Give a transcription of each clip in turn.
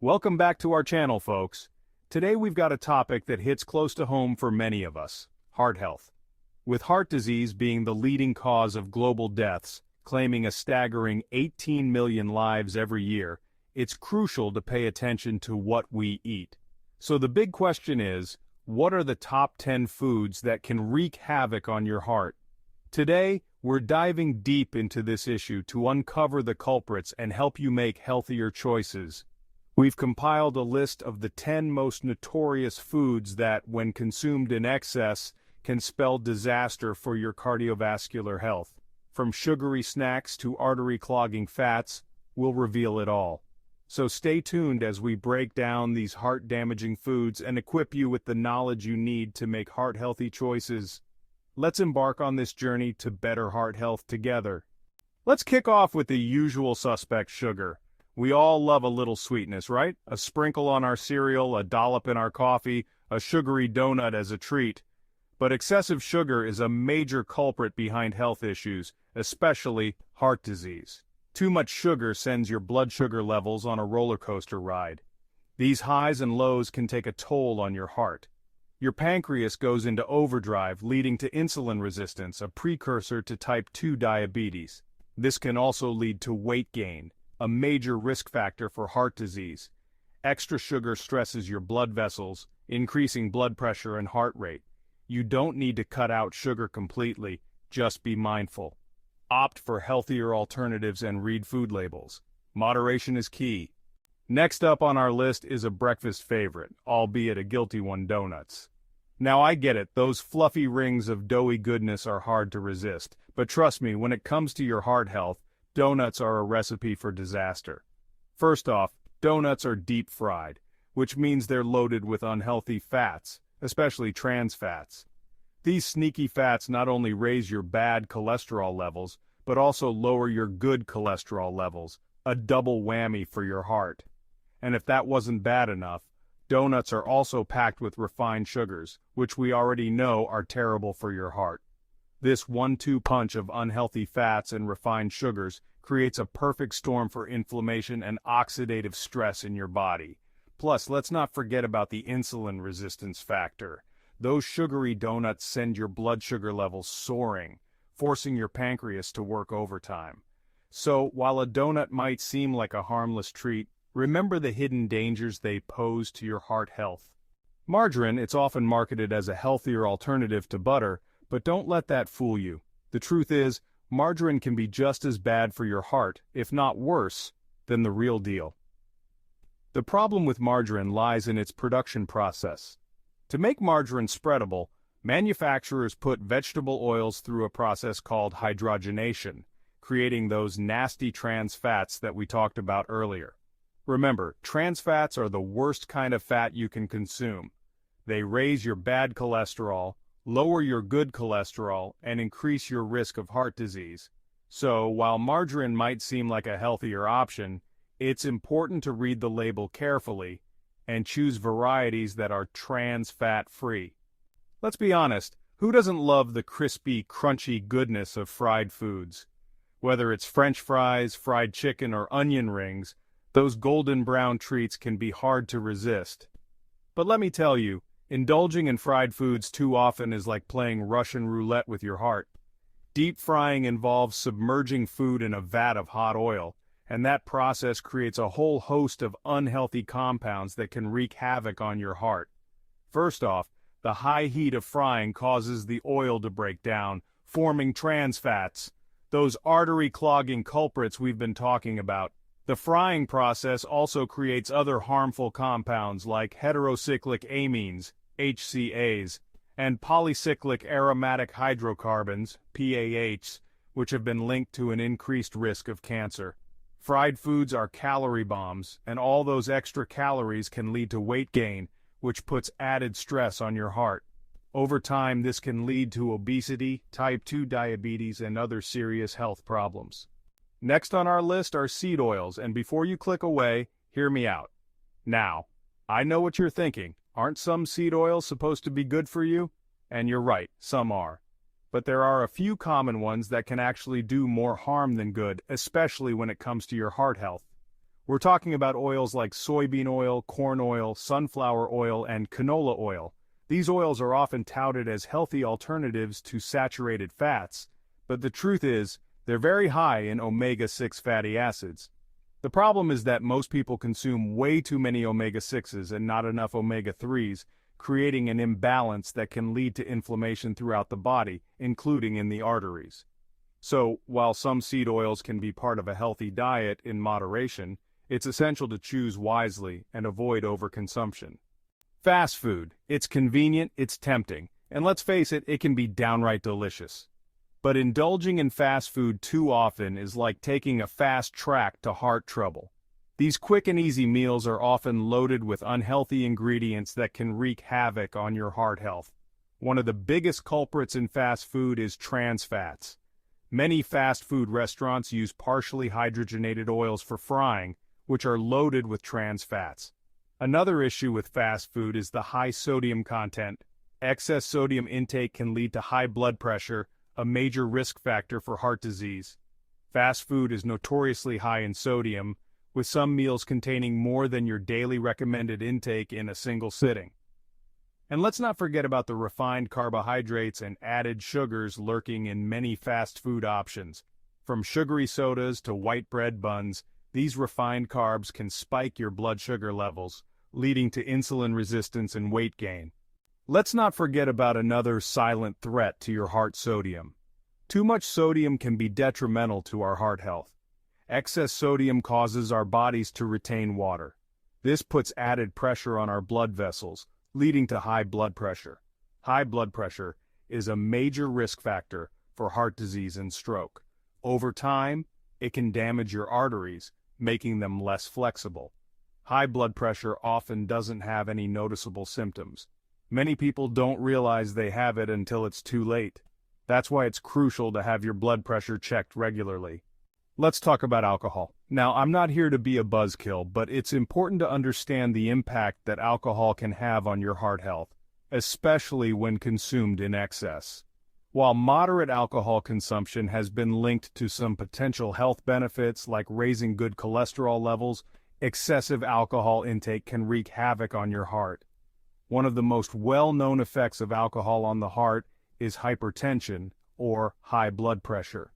Welcome back to our channel, folks. Today we've got a topic that hits close to home for many of us: heart health. With heart disease being the leading cause of global deaths, claiming a staggering 18 million lives every year, it's crucial to pay attention to what we eat. So the big question is, what are the top 10 foods that can wreak havoc on your heart? Today, we're diving deep into this issue to uncover the culprits and help you make healthier choices. We've compiled a list of the 10 most notorious foods that, when consumed in excess, can spell disaster for your cardiovascular health. From sugary snacks to artery-clogging fats, we'll reveal it all. So stay tuned as we break down these heart-damaging foods and equip you with the knowledge you need to make heart-healthy choices. Let's embark on this journey to better heart health together. Let's kick off with the usual suspect: sugar. We all love a little sweetness, right? A sprinkle on our cereal, a dollop in our coffee, a sugary donut as a treat. But excessive sugar is a major culprit behind health issues, especially heart disease. Too much sugar sends your blood sugar levels on a roller coaster ride. These highs and lows can take a toll on your heart. Your pancreas goes into overdrive, leading to insulin resistance, a precursor to type 2 diabetes. This can also lead to weight gain, a major risk factor for heart disease. Extra sugar stresses your blood vessels, increasing blood pressure and heart rate. You don't need to cut out sugar completely, just be mindful. Opt for healthier alternatives and read food labels. Moderation is key. Next up on our list is a breakfast favorite, albeit a guilty one: donuts. Now I get it, those fluffy rings of doughy goodness are hard to resist, but trust me, when it comes to your heart health, donuts are a recipe for disaster. First off, donuts are deep fried, which means they're loaded with unhealthy fats, especially trans fats. These sneaky fats not only raise your bad cholesterol levels, but also lower your good cholesterol levels, a double whammy for your heart. And if that wasn't bad enough, donuts are also packed with refined sugars, which we already know are terrible for your heart. This 1-2 punch of unhealthy fats and refined sugars creates a perfect storm for inflammation and oxidative stress in your body. Plus, let's not forget about the insulin resistance factor. Those sugary donuts send your blood sugar levels soaring, forcing your pancreas to work overtime. So, while a donut might seem like a harmless treat, remember the hidden dangers they pose to your heart health. Margarine, it's often marketed as a healthier alternative to butter, but don't let that fool you. The truth is, margarine can be just as bad for your heart, if not worse, than the real deal. The problem with margarine lies in its production process. To make margarine spreadable, manufacturers put vegetable oils through a process called hydrogenation, creating those nasty trans fats that we talked about earlier. Remember, trans fats are the worst kind of fat you can consume. They raise your bad cholesterol, lower your good cholesterol, and increase your risk of heart disease. So, while margarine might seem like a healthier option, it's important to read the label carefully and choose varieties that are trans fat free. Let's be honest, who doesn't love the crispy, crunchy goodness of fried foods? Whether it's French fries, fried chicken, or onion rings, those golden brown treats can be hard to resist. But let me tell you, indulging in fried foods too often is like playing Russian roulette with your heart. Deep frying involves submerging food in a vat of hot oil, and that process creates a whole host of unhealthy compounds that can wreak havoc on your heart. First off, the high heat of frying causes the oil to break down, forming trans fats, those artery-clogging culprits we've been talking about. The frying process also creates other harmful compounds like heterocyclic amines, HCAs, and polycyclic aromatic hydrocarbons, PAHs, which have been linked to an increased risk of cancer. Fried foods are calorie bombs, and all those extra calories can lead to weight gain, which puts added stress on your heart. Over time, this can lead to obesity, type 2 diabetes, and other serious health problems. Next on our list are seed oils, and before you click away, hear me out. Now, I know what you're thinking. Aren't some seed oils supposed to be good for you? And you're right, some are. But there are a few common ones that can actually do more harm than good, especially when it comes to your heart health. We're talking about oils like soybean oil, corn oil, sunflower oil, and canola oil. These oils are often touted as healthy alternatives to saturated fats, but the truth is, they're very high in omega-6 fatty acids. The problem is that most people consume way too many omega-6s and not enough omega-3s, creating an imbalance that can lead to inflammation throughout the body, including in the arteries. So, while some seed oils can be part of a healthy diet in moderation, it's essential to choose wisely and avoid overconsumption. Fast food. It's convenient, it's tempting, and let's face it, it can be downright delicious. But indulging in fast food too often is like taking a fast track to heart trouble. These quick and easy meals are often loaded with unhealthy ingredients that can wreak havoc on your heart health. One of the biggest culprits in fast food is trans fats. Many fast food restaurants use partially hydrogenated oils for frying, which are loaded with trans fats. Another issue with fast food is the high sodium content. Excess sodium intake can lead to high blood pressure, a major risk factor for heart disease. Fast food is notoriously high in sodium, with some meals containing more than your daily recommended intake in a single sitting. And let's not forget about the refined carbohydrates and added sugars lurking in many fast food options. From sugary sodas to white bread buns, these refined carbs can spike your blood sugar levels, leading to insulin resistance and weight gain. Let's not forget about another silent threat to your heart: sodium. Too much sodium can be detrimental to our heart health. Excess sodium causes our bodies to retain water. This puts added pressure on our blood vessels, leading to high blood pressure. High blood pressure is a major risk factor for heart disease and stroke. Over time, it can damage your arteries, making them less flexible. High blood pressure often doesn't have any noticeable symptoms. Many people don't realize they have it until it's too late. That's why it's crucial to have your blood pressure checked regularly. Let's talk about alcohol. Now, I'm not here to be a buzzkill, but it's important to understand the impact that alcohol can have on your heart health, especially when consumed in excess. While moderate alcohol consumption has been linked to some potential health benefits like raising good cholesterol levels, excessive alcohol intake can wreak havoc on your heart. One of the most well-known effects of alcohol on the heart is hypertension, or high blood pressure.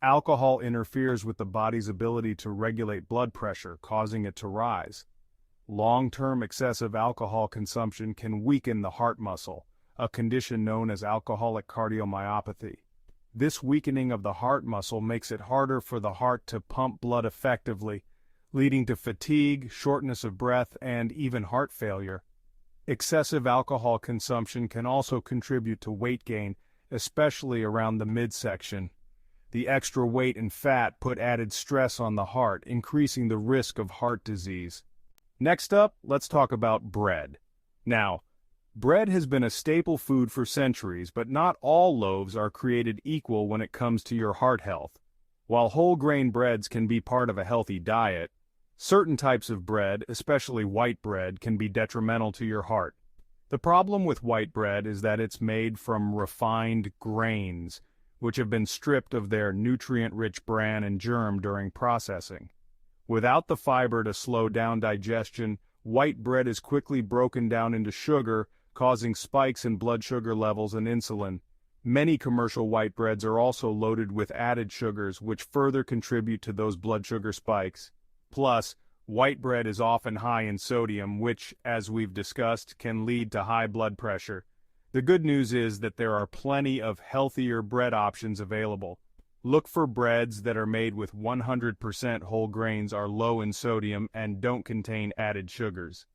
Alcohol interferes with the body's ability to regulate blood pressure, causing it to rise. Long-term excessive alcohol consumption can weaken the heart muscle, a condition known as alcoholic cardiomyopathy. This weakening of the heart muscle makes it harder for the heart to pump blood effectively, leading to fatigue, shortness of breath, and even heart failure. Excessive alcohol consumption can also contribute to weight gain, especially around the midsection. The extra weight and fat put added stress on the heart, increasing the risk of heart disease. Next up, let's talk about bread. Now, bread has been a staple food for centuries, but not all loaves are created equal when it comes to your heart health. While whole grain breads can be part of a healthy diet, certain types of bread, especially white bread, can be detrimental to your heart. The problem with white bread is that it's made from refined grains, which have been stripped of their nutrient-rich bran and germ during processing. Without the fiber to slow down digestion, white bread is quickly broken down into sugar, causing spikes in blood sugar levels and insulin. Many commercial white breads are also loaded with added sugars, which further contribute to those blood sugar spikes. Plus, white bread is often high in sodium, which, as we've discussed, can lead to high blood pressure. The good news is that there are plenty of healthier bread options available. Look for breads that are made with 100% whole grains, are low in sodium, and don't contain added sugars.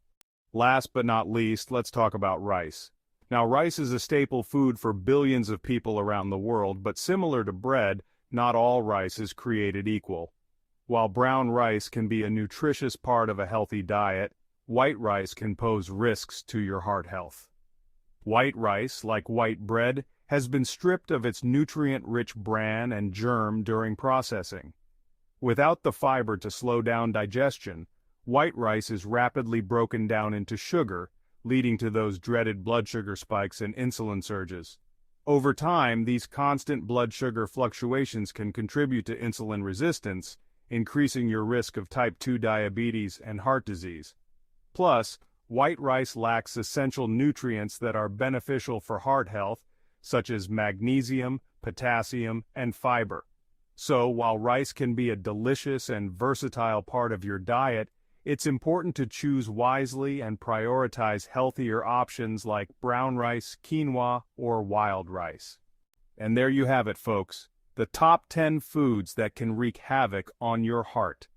Last but not least, let's talk about rice. Now, rice is a staple food for billions of people around the world, but similar to bread, not all rice is created equal. While brown rice can be a nutritious part of a healthy diet, white rice can pose risks to your heart health. White rice, like white bread, has been stripped of its nutrient-rich bran and germ during processing. Without the fiber to slow down digestion, white rice is rapidly broken down into sugar, leading to those dreaded blood sugar spikes and insulin surges. Over time, these constant blood sugar fluctuations can contribute to insulin resistance, increasing your risk of type 2 diabetes and heart disease. Plus, white rice lacks essential nutrients that are beneficial for heart health, such as magnesium, potassium, and fiber. So, while rice can be a delicious and versatile part of your diet, it's important to choose wisely and prioritize healthier options like brown rice, quinoa, or wild rice. And there you have it, folks, the top 10 foods that can wreak havoc on your heart.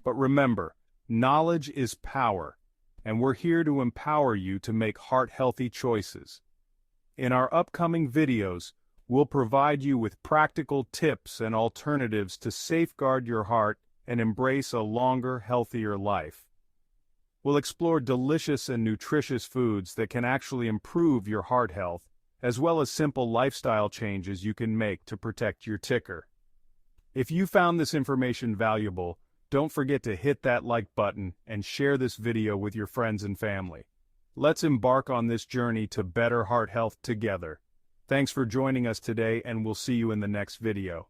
But remember, knowledge is power, and we're here to empower you to make heart-healthy choices. In our upcoming videos, we'll provide you with practical tips and alternatives to safeguard your heart and embrace a longer, healthier life. We'll explore delicious and nutritious foods that can actually improve your heart health, as well as simple lifestyle changes you can make to protect your ticker. If you found this information valuable, don't forget to hit that like button and share this video with your friends and family. Let's embark on this journey to better heart health together. Thanks for joining us today, and we'll see you in the next video.